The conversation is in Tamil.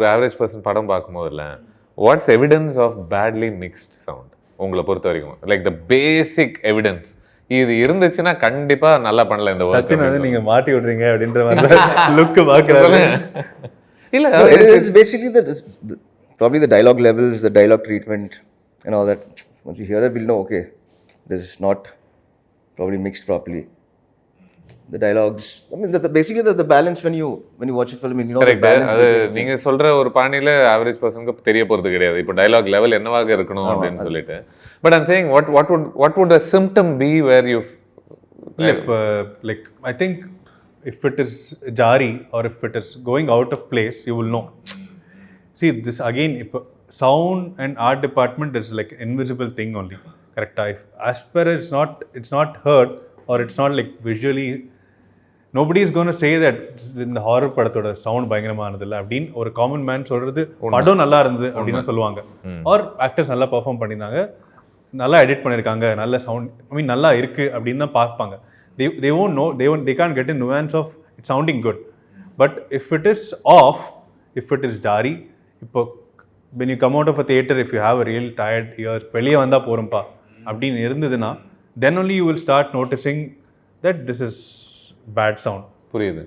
ஒரு ஆவரேஜ் பர்சன் படம் பார்க்கும்போதுல what's evidence of badly mixed sound உங்களை பொறுத்த வரைக்கும்? லைக் த பேசிக் எவிடன்ஸ் இது இருந்துச்சுன்னா கண்டிப்பா நல்லா பண்ணல இந்த work. சச்சின் வந்து நீங்க மாட்டி விடுறீங்க அப்படின்ற மாதிரி லுக் பாக்குறாரு. இல்ல It's basically probably the dialogue levels, the dialogue treatment, and all that. Once you hear that, we'll know, okay, this is not probably mixed properly. The dialogues, I mean, basically the balance when you watch a film, you know, the correct. balance. அது நீங்க சொல்ற ஒரு பாணியில ஆவரேஜ் பர்சனுக்கு தெரிய போறது கிடையாது. இப்போ டயலாக் லெவல் என்னவாக இருக்கணும் அப்படின்னு சொல்லிட்டு. But I'm saying what would a symptom be where you Like I think if it is jari or if it is going out of place, you will know. See, this again, sound and art department is like invisible thing only. Correct? As per it's not heard or it's not like visually, nobody is going to say that இந்த ஹாரர் படத்தோட சவுண்ட் பயங்கரமானது இல்லை அப்படின்னு ஒரு காமன் மேன் சொல்றது படம் நல்லா இருந்தது அப்படின்னு சொல்லுவாங்க. ஆர் ஆக்டர்ஸ் நல்லா பெர்ஃபார்ம் பண்ணியிருந்தாங்க, நல்லா எடிட் பண்ணியிருக்காங்க, நல்ல சவுண்ட், ஐ மீன் நல்லா இருக்கு அப்படின்னு தான் பார்ப்பாங்க. they won't know, they can't get a nuance of it sounding good. But if it is off, if it is jari, இப்போ when you come out of a theater, if you have a real tired ear, வெளியே வந்தா போறோம்ப்பா அப்படின்னு இருந்ததுன்னா, then only you will start noticing that this is bad sound. புரியுது.